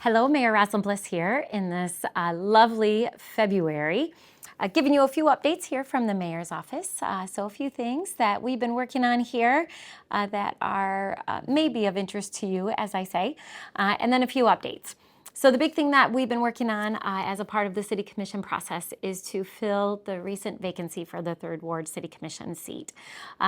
Hello, Mayor Rosalynn Bliss here in this lovely February. Giving you a few updates here from the mayor's office. So a few things that we've been working on here that are maybe of interest to you, as I say, and then a few updates. So the big thing that we've been working on as a part of the City Commission process is to fill the recent vacancy for the 3rd Ward City Commission seat.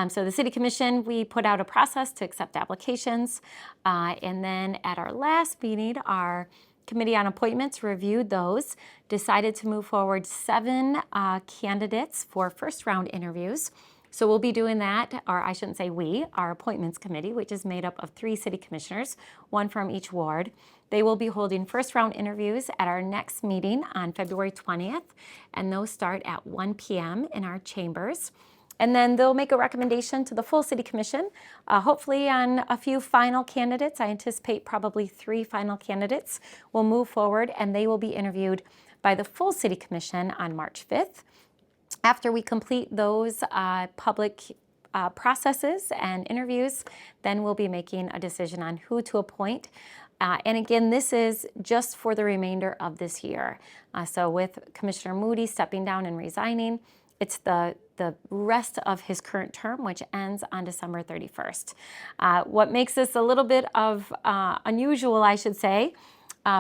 So the City Commission, we put out a process to accept applications, and then at our last meeting, our Committee on Appointments reviewed those, decided to move forward 7 candidates for first round interviews. So we'll be doing that, or I shouldn't say we, our Appointments Committee, which is made up of 3 city commissioners, 1 from each ward. They will be holding first round interviews at our next meeting on February 20th, and those start at 1 p.m. in our chambers. And then they'll make a recommendation to the full City Commission, hopefully on a few final candidates. I anticipate probably 3 final candidates will move forward, and they will be interviewed by the full City Commission on March 5th. After we complete those public processes and interviews, then we'll be making a decision on who to appoint. And again, this is just for the remainder of this year. So with Commissioner Moody stepping down and resigning, it's the rest of his current term, which ends on December 31st. What makes this a little bit of unusual, I should say,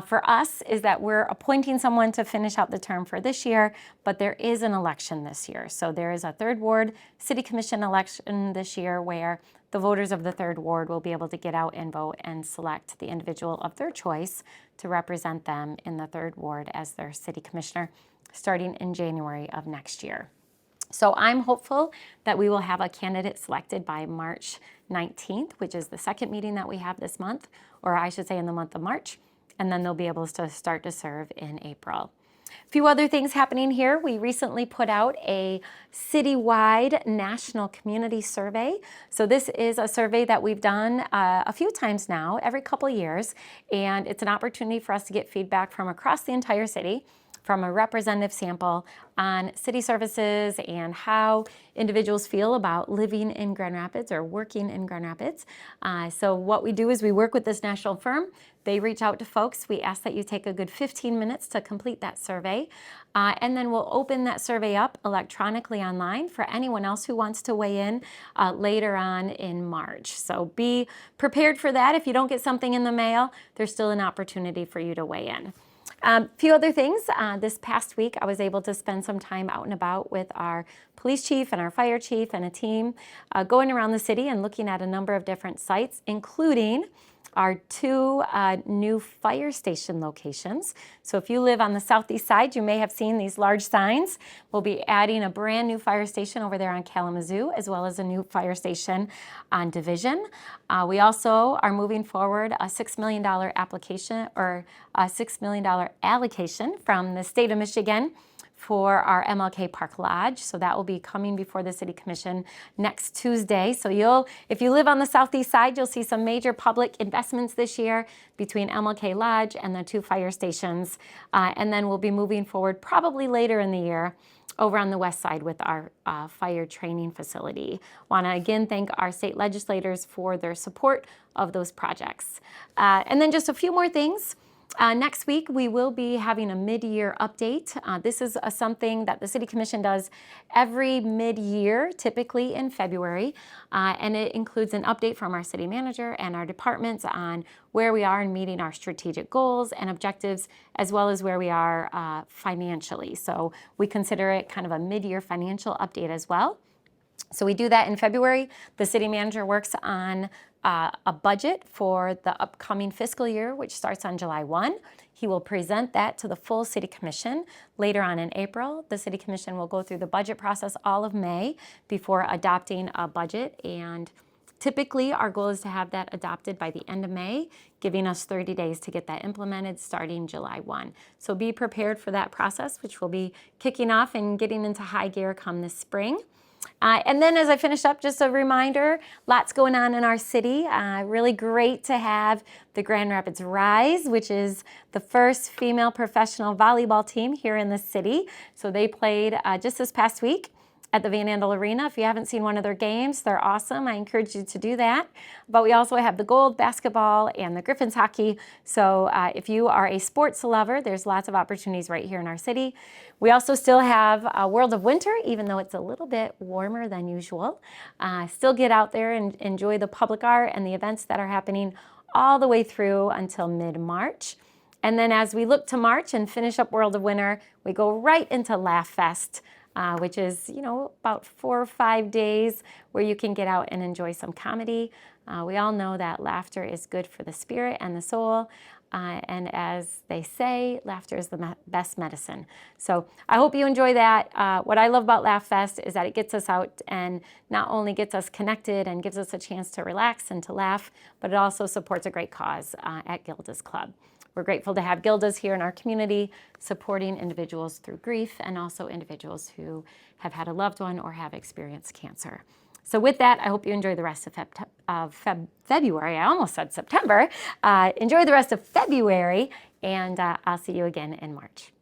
for us is that we're appointing someone to finish out the term for this year, but there is an election this year. So there is a 3rd Ward City Commission election this year where the voters of the 3rd Ward will be able to get out and vote and select the individual of their choice to represent them in the 3rd Ward as their city commissioner starting in January of next year. So I'm hopeful that we will have a candidate selected by March 19th, which is the second meeting that we have this month, or I should say in the month of March, and then they'll be able to start to serve in April. A few other things happening here. We recently put out a citywide national community survey. So this is a survey that we've done a few times now, every couple of years, and it's an opportunity for us to get feedback from across the entire city, from a representative sample on city services and how individuals feel about living in Grand Rapids or working in Grand Rapids. So what we do is we work with this national firm. They reach out to folks. We ask that you take a good 15 minutes to complete that survey. And then we'll open that survey up electronically online for anyone else who wants to weigh in later on in March. So be prepared for that. If you don't get something in the mail, there's still an opportunity for you to weigh in. A few other things. This past week, I was able to spend some time out and about with our police chief and our fire chief and a team going around the city and looking at a number of different sites, including our 2 new fire station locations. So if you live on the southeast side, you may have seen these large signs. We'll be adding a brand new fire station over there on Kalamazoo, as well as a new fire station on Division. We also are moving forward a $6 million application or a $6 million allocation from the state of Michigan for our MLK Park Lodge. So that will be coming before the City Commission next Tuesday. So if you live on the southeast side, you'll see some major public investments this year between MLK Lodge and the 2 fire stations. And then we'll be moving forward probably later in the year over on the west side with our fire training facility. Want to again thank our state legislators for their support of those projects. And then just a few more things. Next week, we will be having a mid-year update. This is something that the City Commission does every mid-year, typically in February, and it includes an update from our city manager and our departments on where we are in meeting our strategic goals and objectives, as well as where we are financially. So we consider it kind of a mid-year financial update as well. So we do that in February. The city manager works on a budget for the upcoming fiscal year, which starts on July 1. He will present that to the full City Commission later on in April. The City Commission will go through the budget process all of May before adopting a budget, and typically our goal is to have that adopted by the end of May, giving us 30 days to get that implemented starting July 1. So be prepared for that process, which will be kicking off and getting into high gear come this spring. And then as I finish up, just a reminder, lots going on in our city. Really great to have the Grand Rapids Rise, which is the first female professional volleyball team here in the city. So they played just this past week at the Andel Arena. If you haven't seen one of their games, they're awesome. I encourage you to do that. But we also have the Gold basketball and the Griffins hockey. So if you are a sports lover, there's lots of opportunities right here in our city. We also still have World of Winter, even though it's a little bit warmer than usual. Still get out there and enjoy the public art and the events that are happening all the way through until mid-March. And then as we look to March and finish up World of Winter, we go right into Laugh Fest, which is, about 4 or 5 days where you can get out and enjoy some comedy. We all know that laughter is good for the spirit and the soul. And as they say, laughter is the best medicine. So I hope you enjoy that. What I love about Laugh Fest is that it gets us out and not only gets us connected and gives us a chance to relax and to laugh, but it also supports a great cause at Gilda's Club. We're grateful to have Gilda's here in our community, supporting individuals through grief and also individuals who have had a loved one or have experienced cancer. So with that, I hope you enjoy the rest of February. I almost said September. Enjoy the rest of February, and I'll see you again in March.